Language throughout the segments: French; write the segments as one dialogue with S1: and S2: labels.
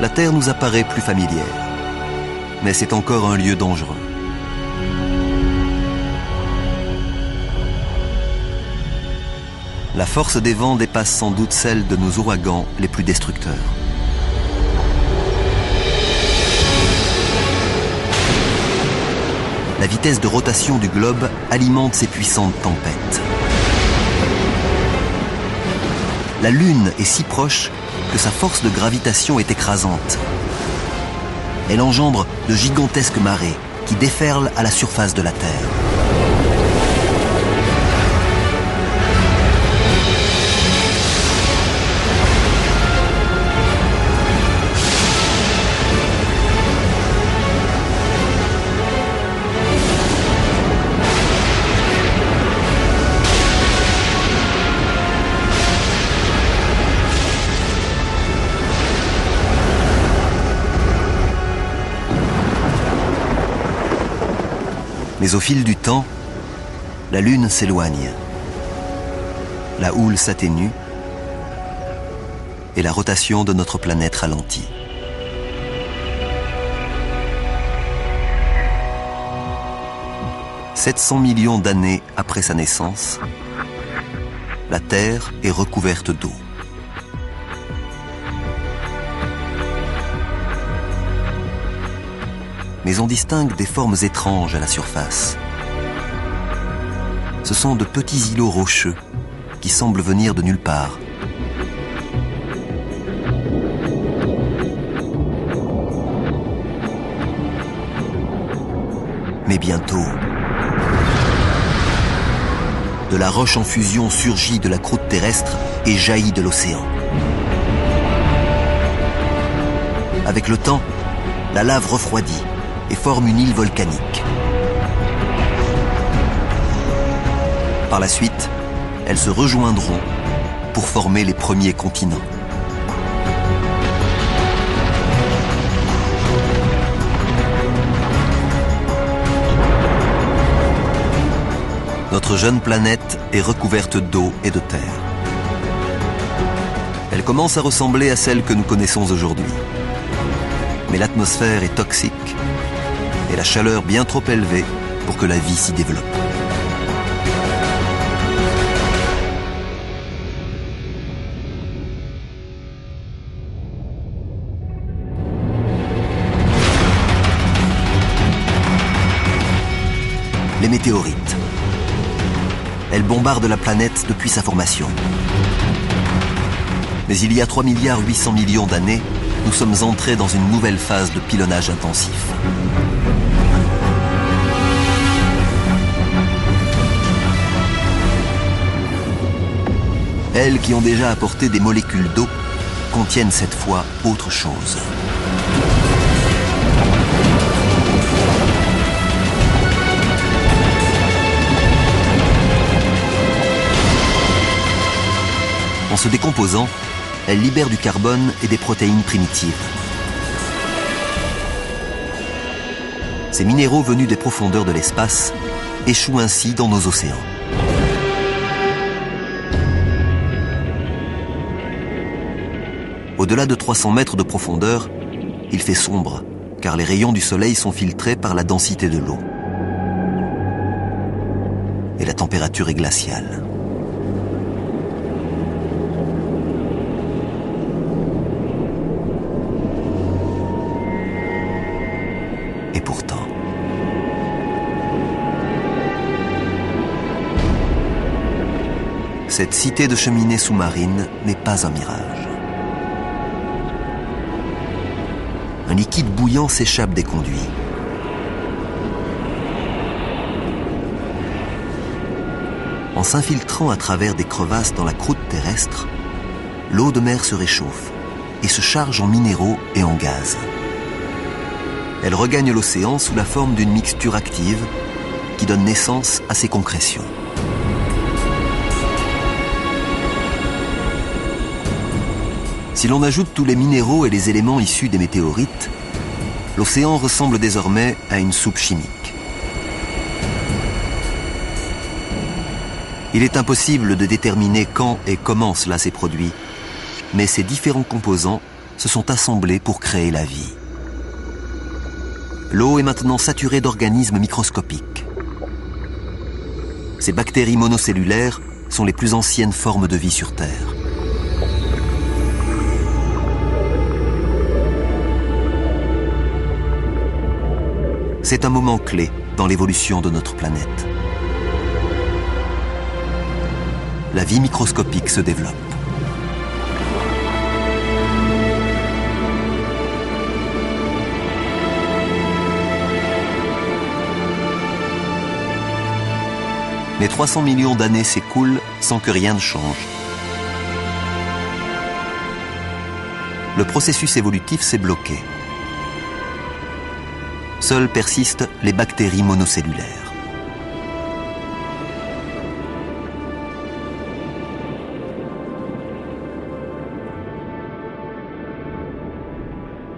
S1: la Terre nous apparaît plus familière. Mais c'est encore un lieu dangereux. La force des vents dépasse sans doute celle de nos ouragans les plus destructeurs. La vitesse de rotation du globe alimente ces puissantes tempêtes. La Lune est si proche que sa force de gravitation est écrasante. Elle engendre de gigantesques marées qui déferlent à la surface de la Terre. Mais au fil du temps, la Lune s'éloigne. La houle s'atténue et la rotation de notre planète ralentit. « 700 millions d'années après sa naissance, la Terre est recouverte d'eau. Mais on distingue des formes étranges à la surface. Ce sont de petits îlots rocheux qui semblent venir de nulle part. Mais bientôt, de la roche en fusion surgit de la croûte terrestre et jaillit de l'océan. Avec le temps, la lave refroidit et forme une île volcanique. Par la suite, elles se rejoindront pour former les premiers continents. Notre jeune planète est recouverte d'eau et de terre. Elle commence à ressembler à celle que nous connaissons aujourd'hui. Mais l'atmosphère est toxique et la chaleur bien trop élevée pour que la vie s'y développe. Les météorites. Elles bombardent la planète depuis sa formation. Mais il y a 3,8 milliards d'années, nous sommes entrés dans une nouvelle phase de pilonnage intensif. Elles qui ont déjà apporté des molécules d'eau contiennent cette fois autre chose. En se décomposant, elles libèrent du carbone et des protéines primitives. Ces minéraux venus des profondeurs de l'espace échouent ainsi dans nos océans. Au-delà de 300 mètres de profondeur, il fait sombre, car les rayons du soleil sont filtrés par la densité de l'eau. Et la température est glaciale. Et pourtant, cette cité de cheminées sous-marines n'est pas un mirage. Un liquide bouillant s'échappe des conduits. En s'infiltrant à travers des crevasses dans la croûte terrestre, l'eau de mer se réchauffe et se charge en minéraux et en gaz. Elle regagne l'océan sous la forme d'une mixture active qui donne naissance à ces concrétions. Si l'on ajoute tous les minéraux et les éléments issus des météorites, l'océan ressemble désormais à une soupe chimique. Il est impossible de déterminer quand et comment cela s'est produit, mais ces différents composants se sont assemblés pour créer la vie. L'eau est maintenant saturée d'organismes microscopiques. Ces bactéries monocellulaires sont les plus anciennes formes de vie sur Terre. C'est un moment clé dans l'évolution de notre planète. La vie microscopique se développe. Mais 300 millions d'années s'écoulent sans que rien ne change. Le processus évolutif s'est bloqué. Seules persistent les bactéries monocellulaires.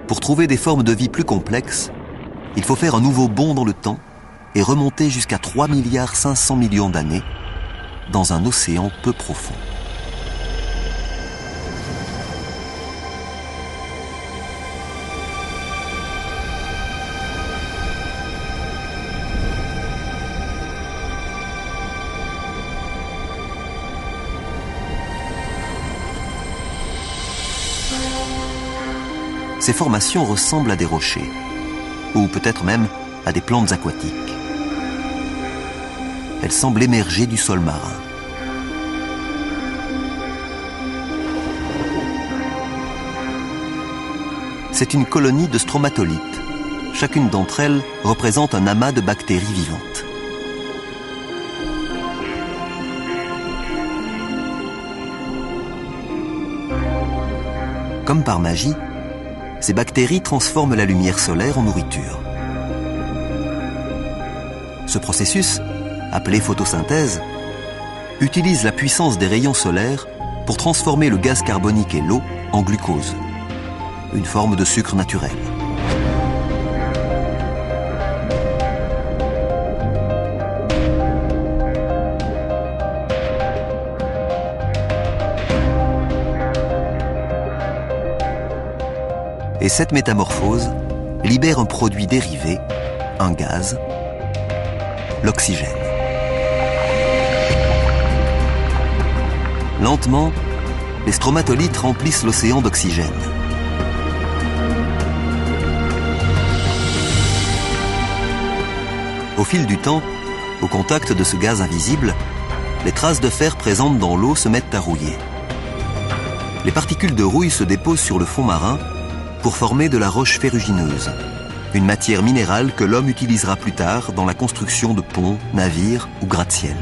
S1: Pour trouver des formes de vie plus complexes, il faut faire un nouveau bond dans le temps et remonter jusqu'à 3,5 milliards d'années dans un océan peu profond. Ces formations ressemblent à des rochers, ou peut-être même à des plantes aquatiques. Elles semblent émerger du sol marin. C'est une colonie de stromatolites. Chacune d'entre elles représente un amas de bactéries vivantes. Comme par magie, ces bactéries transforment la lumière solaire en nourriture. Ce processus, appelé photosynthèse, utilise la puissance des rayons solaires pour transformer le gaz carbonique et l'eau en glucose, une forme de sucre naturel. Et cette métamorphose libère un produit dérivé, un gaz, l'oxygène. Lentement, les stromatolites remplissent l'océan d'oxygène. Au fil du temps, au contact de ce gaz invisible, les traces de fer présentes dans l'eau se mettent à rouiller. Les particules de rouille se déposent sur le fond marin pour former de la roche ferrugineuse, une matière minérale que l'homme utilisera plus tard dans la construction de ponts, navires ou gratte-ciel.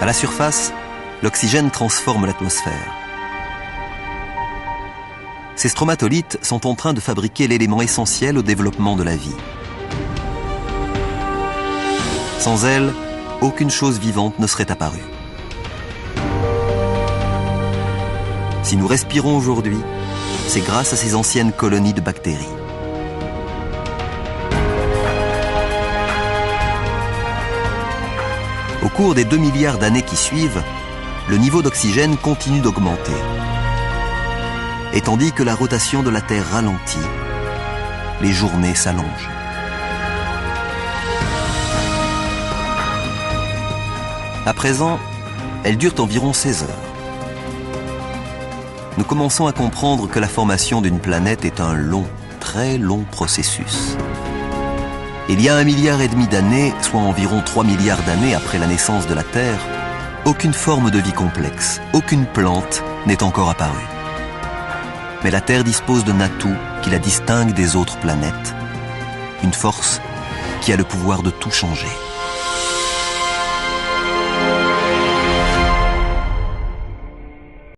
S1: À la surface, l'oxygène transforme l'atmosphère. Ces stromatolites sont en train de fabriquer l'élément essentiel au développement de la vie. Sans elles, aucune chose vivante ne serait apparue. Si nous respirons aujourd'hui, c'est grâce à ces anciennes colonies de bactéries. Au cours des 2 milliards d'années qui suivent, le niveau d'oxygène continue d'augmenter. Et tandis que la rotation de la Terre ralentit, les journées s'allongent. À présent, elles durent environ 16 heures. Nous commençons à comprendre que la formation d'une planète est un long, très long processus. Il y a 1,5 milliard d'années, soit environ 3 milliards d'années après la naissance de la Terre, aucune forme de vie complexe, aucune plante n'est encore apparue. Mais la Terre dispose d'un atout qui la distingue des autres planètes, une force qui a le pouvoir de tout changer.